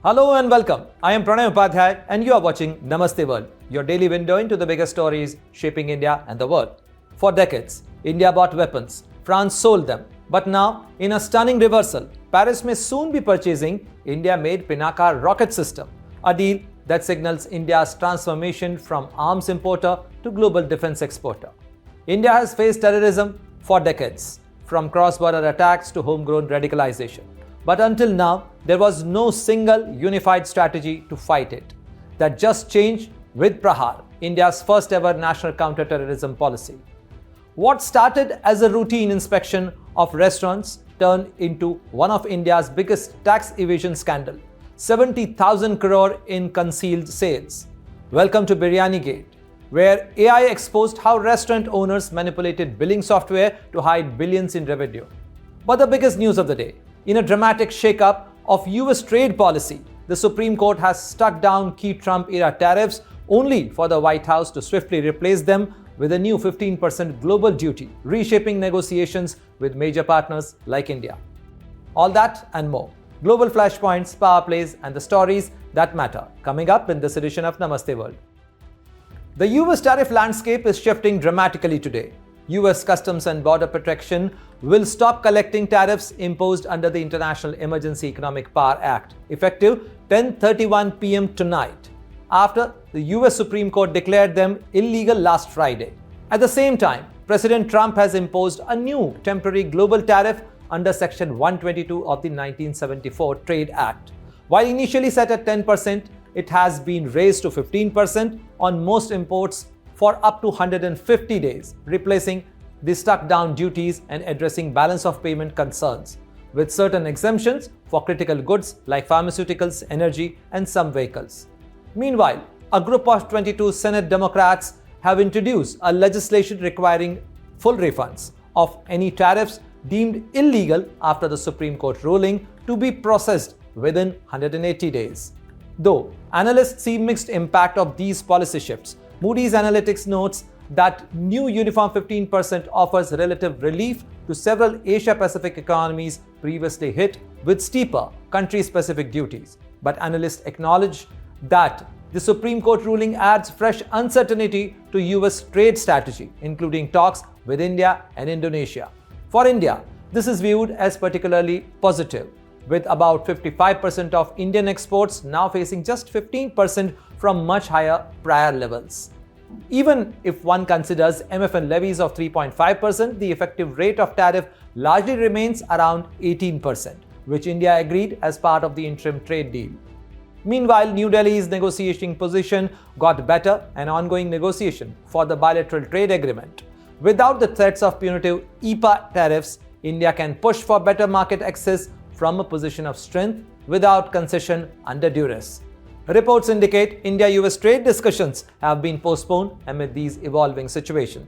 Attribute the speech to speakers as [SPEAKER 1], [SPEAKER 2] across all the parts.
[SPEAKER 1] Hello and welcome. I am Pranay and you are watching Namaste World, your daily window into the biggest stories shaping India and the world. For decades, India bought weapons, France sold them. But now, in a stunning reversal, Paris may soon be purchasing India-made Pinaka rocket system, a deal that signals India's transformation from arms importer to global defense exporter. India has faced terrorism for decades, from cross-border attacks to homegrown radicalization. But until now, there was no single unified strategy to fight it. That just changed with PRAHAAR, India's first ever national counterterrorism policy. What started as a routine inspection of restaurants turned into one of India's biggest tax evasion scandal, 70,000 crore in concealed sales. Welcome to Biryani Gate, where AI exposed how restaurant owners manipulated billing software to hide billions in revenue. But the biggest news of the day, in a dramatic shakeup of US trade policy, the Supreme Court has struck down key Trump-era tariffs only for the White House to swiftly replace them with a new 15% global duty, reshaping negotiations with major partners like India. All that and more. Global flashpoints, power plays, and the stories that matter, coming up in this edition of Namaste World. The US tariff landscape is shifting dramatically today. US Customs and Border Protection will stop collecting tariffs imposed under the International Emergency Economic Power Act, effective 10:31 p.m. tonight, after the US Supreme Court declared them illegal last Friday. At the same time, President Trump has imposed a new temporary global tariff under Section 122 of the 1974 Trade Act. While initially set at 10%, it has been raised to 15% on most imports for up to 150 days, replacing the stuck-down duties and addressing balance of payment concerns, with certain exemptions for critical goods like pharmaceuticals, energy, and some vehicles. Meanwhile, a group of 22 Senate Democrats have introduced a legislation requiring full refunds of any tariffs deemed illegal after the Supreme Court ruling to be processed within 180 days. Though analysts see mixed impact of these policy shifts, Moody's Analytics notes that new uniform 15% offers relative relief to several Asia-Pacific economies previously hit with steeper country-specific duties. But analysts acknowledge that the Supreme Court ruling adds fresh uncertainty to US trade strategy, including talks with India and Indonesia. For India, this is viewed as particularly positive, with about 55% of Indian exports now facing just 15% from much higher prior levels. Even if one considers MFN levies of 3.5%, the effective rate of tariff largely remains around 18%, which India agreed as part of the interim trade deal. Meanwhile, New Delhi's negotiating position got better and ongoing negotiation for the bilateral trade agreement. Without the threats of punitive IEEPA tariffs, India can push for better market access from a position of strength without concession under duress. Reports indicate India-US trade discussions have been postponed amid these evolving situations.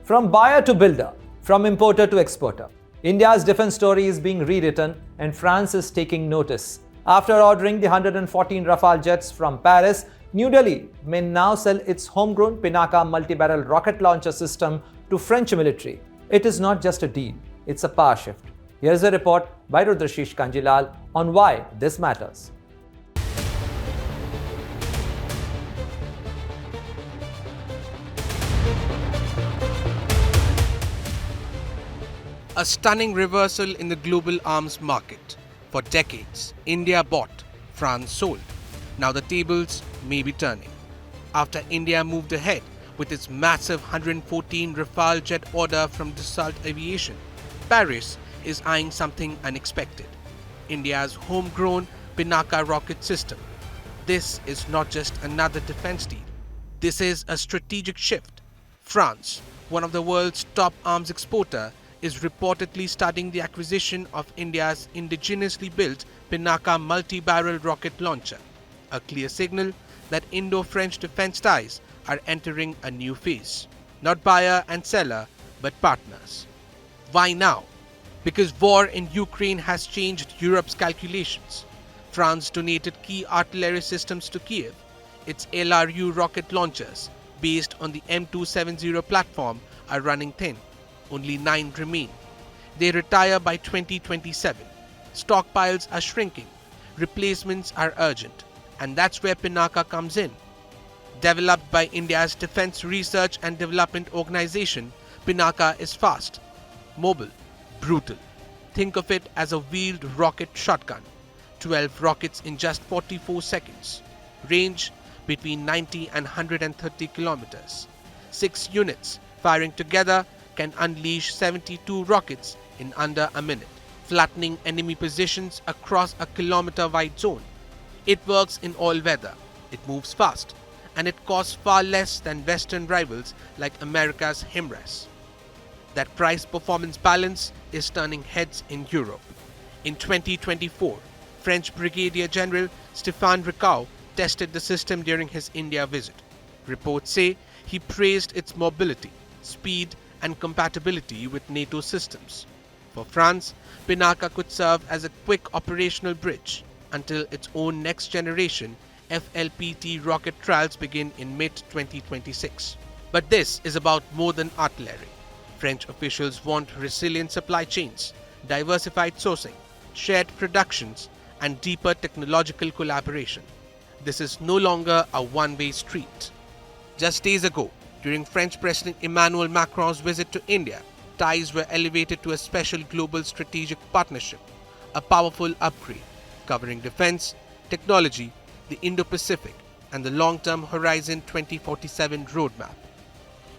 [SPEAKER 1] From buyer to builder, from importer to exporter, India's defense story is being rewritten and France is taking notice. After ordering the 114 Rafale jets from Paris, New Delhi may now sell its homegrown Pinaka multi-barrel rocket launcher system to French military. It is not just a deal, it's a power shift. Here is a report by Rudrashish Kanjilal on why this matters.
[SPEAKER 2] A stunning reversal in the global arms market. For decades, India bought, France sold. Now the tables may be turning. After India moved ahead with its massive 114 Rafale jet order from Dassault Aviation, Paris is eyeing something unexpected: India's homegrown Pinaka rocket system. This is not just another defense deal. This is a strategic shift. France, one of the world's top arms exporter, is reportedly studying the acquisition of India's indigenously built Pinaka multi-barrel rocket launcher, a clear signal that Indo-French defense ties are entering a new phase. Not buyer and seller, but partners. Why now? Because war in Ukraine has changed Europe's calculations. France donated key artillery systems to Kiev. Its LRU rocket launchers, based on the M270 platform, are running thin. Only 9 remain. They retire by 2027. Stockpiles are shrinking. replacements are urgent, and that's where Pinaka comes in. Developed by India's Defence Research and Development Organization, Pinaka is fast, mobile, brutal. Think of it as a wheeled rocket shotgun. 12 rockets in just 44 seconds. Range between 90 and 130 kilometers. 6 units firing together can unleash 72 rockets in under a minute, flattening enemy positions across a kilometer-wide zone. It works in all weather, it moves fast, and it costs far less than Western rivals like America's HIMARS. That price-performance balance is turning heads in Europe. In 2024, French Brigadier General Stéphane Ricaud tested the system during his India visit. Reports say he praised its mobility, speed, and compatibility with NATO systems. For France, Pinaka could serve as a quick operational bridge until its own next-generation FLPT rocket trials begin in mid-2026. But this is about more than artillery. French officials want resilient supply chains, diversified sourcing, shared productions, and deeper technological collaboration. This is no longer a one-way street. Just days ago, during French President Emmanuel Macron's visit to India, ties were elevated to a special global strategic partnership, a powerful upgrade covering defense, technology, the Indo-Pacific, and the long-term Horizon 2047 roadmap.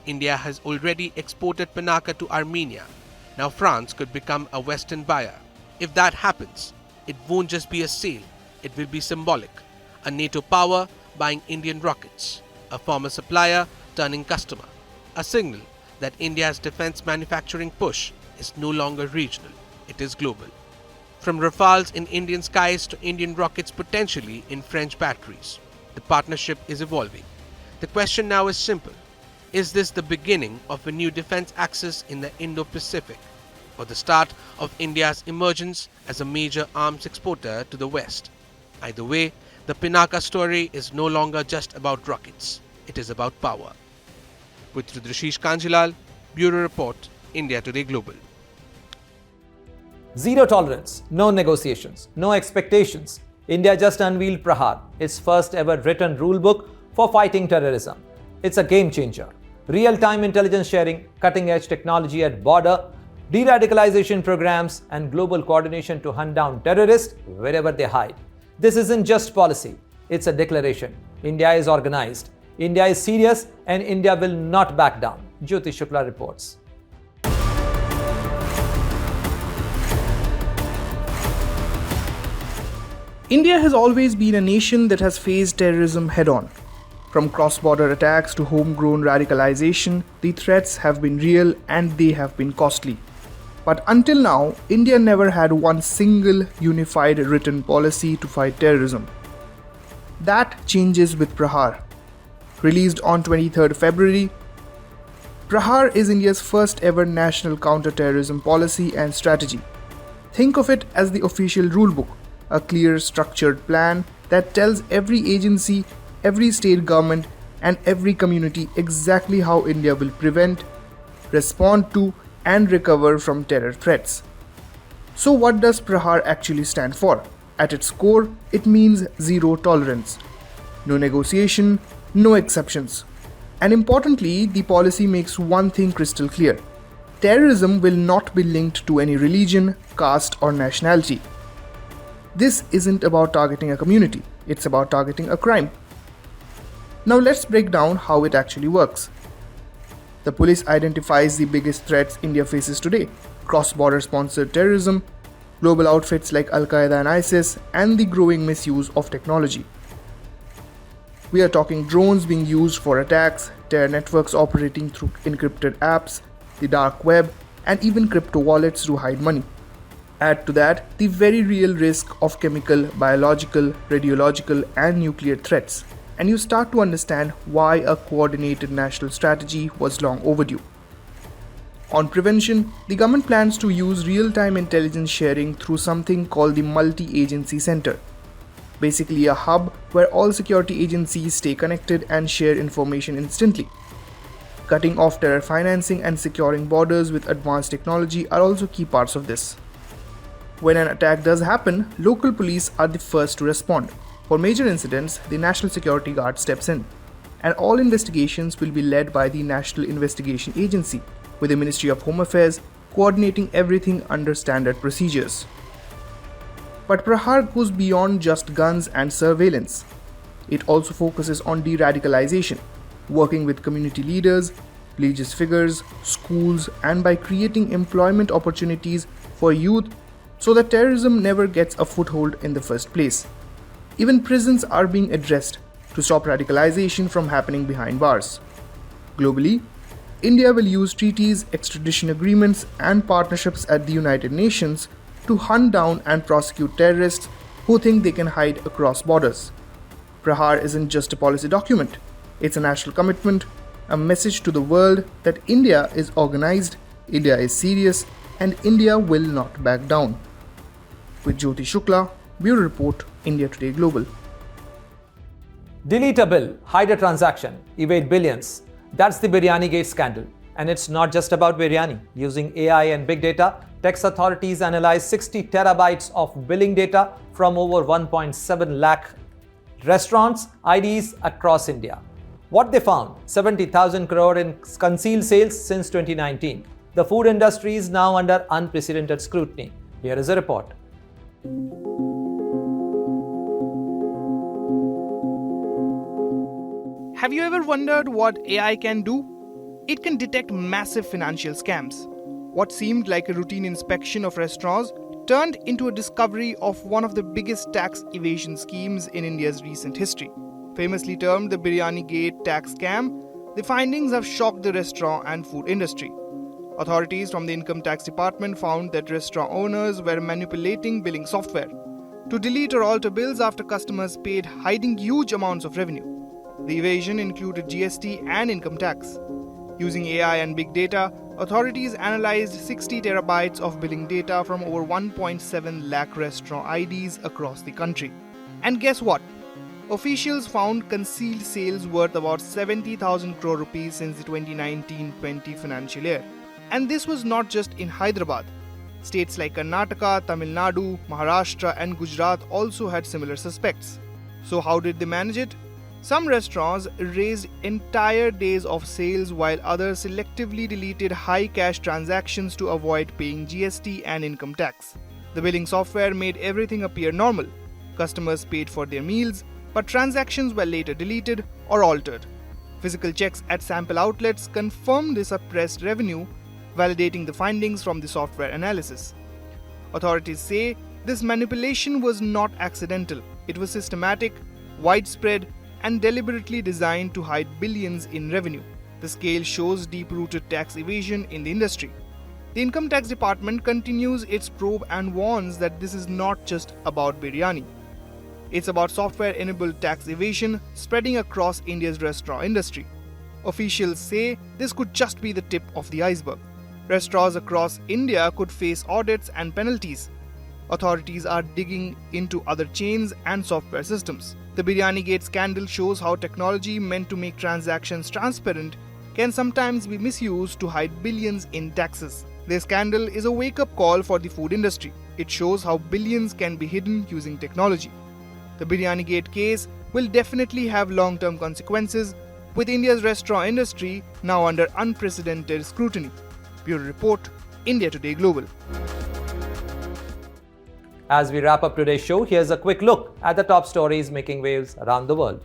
[SPEAKER 2] India has already exported Pinaka to Armenia. Now France could become a Western buyer. If that happens, it won't just be a sale, it will be symbolic. A NATO power buying Indian rockets, a former supplier turning customer, a signal that India's defense manufacturing push is no longer regional, it is global. From Rafales in Indian skies to Indian rockets potentially in French batteries, the partnership is evolving. The question now is simple. Is this the beginning of a new defense axis in the Indo-Pacific, or the start of India's emergence as a major arms exporter to the West? Either way, the Pinaka story is no longer just about rockets, it is about power. With Rudrashish Kanjilal, Bureau Report, India Today Global.
[SPEAKER 1] Zero tolerance, no negotiations, no expectations. India just unveiled PRAHAAR, its first ever written rulebook for fighting terrorism. It's a game changer. Real-time intelligence sharing, cutting-edge technology at border, de-radicalization programs, and global coordination to hunt down terrorists wherever they hide. This isn't just policy, it's a declaration. India is organized, India is serious, and India will not back down. Jyoti Shukla reports.
[SPEAKER 3] India has always been a nation that has faced terrorism head-on. From cross-border attacks to homegrown radicalization, the threats have been real and they have been costly. But until now, India never had one single unified written policy to fight terrorism. That changes with PRAHAAR. Released on 23rd February, PRAHAAR is India's first ever national counter-terrorism policy and strategy. Think of it as the official rulebook, a clear, structured plan that tells every agency, every state government, and every community exactly how India will prevent, respond to, and recover from terror threats. So what does PRAHAAR actually stand for? At its core, it means zero tolerance. No negotiation, no exceptions. And importantly, the policy makes one thing crystal clear. Terrorism will not be linked to any religion, caste, or nationality. This isn't about targeting a community, it's about targeting a crime. Now let's break down how it actually works. The police identifies the biggest threats India faces today: cross-border sponsored terrorism, global outfits like Al-Qaeda and ISIS, and the growing misuse of technology. We are talking drones being used for attacks, terror networks operating through encrypted apps, the dark web, and even crypto wallets to hide money. Add to that the very real risk of chemical, biological, radiological, and nuclear threats, and you start to understand why a coordinated national strategy was long overdue. On prevention, the government plans to use real-time intelligence sharing through something called the Multi-Agency Center. Basically a hub where all security agencies stay connected and share information instantly. Cutting off terror financing and securing borders with advanced technology are also key parts of this. When an attack does happen, local police are the first to respond. For major incidents, the National Security Guard steps in, and all investigations will be led by the National Investigation Agency, with the Ministry of Home Affairs coordinating everything under standard procedures. But PRAHAAR goes beyond just guns and surveillance. It also focuses on de-radicalization, working with community leaders, religious figures, schools, and by creating employment opportunities for youth so that terrorism never gets a foothold in the first place. Even prisons are being addressed to stop radicalization from happening behind bars. Globally, India will use treaties, extradition agreements, and partnerships at the United Nations to hunt down and prosecute terrorists who think they can hide across borders. PRAHAAR isn't just a policy document, it's a national commitment, a message to the world that India is organized, India is serious, and India will not back down. With Jyoti Shukla, Bureau Report, India Today Global.
[SPEAKER 1] Delete a bill, hide a transaction, evade billions. That's the Biryani Gate scandal. And it's not just about biryani. Using AI and big data, tax authorities analyzed 60 terabytes of billing data from over 1.7 lakh restaurants, IDs across India. What they found? 70,000 crore in concealed sales since 2019. The food industry is now under unprecedented scrutiny. Here is a report.
[SPEAKER 3] Have you ever wondered what AI can do? It can detect massive financial scams. What seemed like a routine inspection of restaurants turned into a discovery of one of the biggest tax evasion schemes in India's recent history. Famously termed the Biryani Gate tax scam, the findings have shocked the restaurant and food industry. Authorities from the Income Tax Department found that restaurant owners were manipulating billing software to delete or alter bills after customers paid, hiding huge amounts of revenue. The evasion included GST and income tax. Using AI and big data, authorities analyzed 60 terabytes of billing data from over 1.7 lakh restaurant IDs across the country. And guess what? Officials found concealed sales worth about 70,000 crore rupees since the 2019-20 financial year. And this was not just in Hyderabad. States like Karnataka, Tamil Nadu, Maharashtra and Gujarat also had similar suspects. So how did they manage it? Some restaurants erased entire days of sales while others selectively deleted high cash transactions to avoid paying GST and income tax. The billing software made everything appear normal. Customers paid for their meals, but transactions were later deleted or altered. Physical checks at sample outlets confirmed the suppressed revenue, validating the findings from the software analysis. Authorities say this manipulation was not accidental. It was systematic, widespread, and deliberately designed to hide billions in revenue. The scale shows deep-rooted tax evasion in the industry. The Income Tax Department continues its probe and warns that this is not just about biryani. It's about software-enabled tax evasion spreading across India's restaurant industry. Officials say this could just be the tip of the iceberg. Restaurants across India could face audits and penalties. Authorities are digging into other chains and software systems. The Biryani Gate scandal shows how technology meant to make transactions transparent can sometimes be misused to hide billions in taxes. This scandal is a wake-up call for the food industry. It shows how billions can be hidden using technology. The Biryani Gate case will definitely have long-term consequences, with India's restaurant industry now under unprecedented scrutiny. Bureau Report, India Today Global.
[SPEAKER 1] As we wrap up today's show, here's a quick look at the top stories making waves around the world.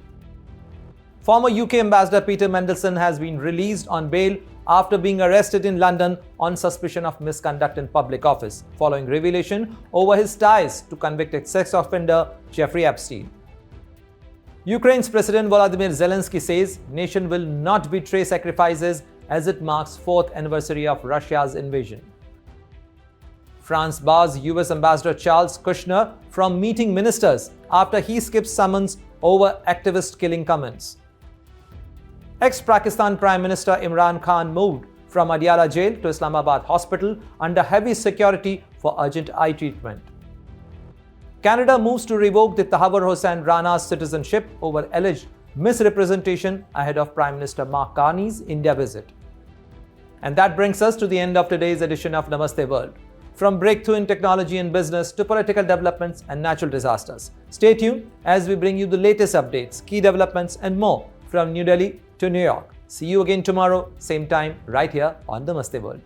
[SPEAKER 1] Former UK Ambassador Peter Mandelson has been released on bail after being arrested in London on suspicion of misconduct in public office, following revelation over his ties to convicted sex offender Jeffrey Epstein. Ukraine's President Volodymyr Zelensky says nation will not betray sacrifices as it marks 4th anniversary of Russia's invasion. France bars US Ambassador Charles Kushner from meeting ministers after he skips summons over activist killing comments. Ex-Pakistan Prime Minister Imran Khan moved from Adiala jail to Islamabad hospital under heavy security for urgent eye treatment. Canada moves to revoke the Tahawur Hossain Rana's citizenship over alleged misrepresentation ahead of Prime Minister Mark Carney's India visit. And that brings us to the end of today's edition of Namaste World. from breakthrough in technology and business to political developments and natural disasters. Stay tuned as we bring you the latest updates, key developments, and more from New Delhi to New York. See you again tomorrow, same time, right here on Namaste World.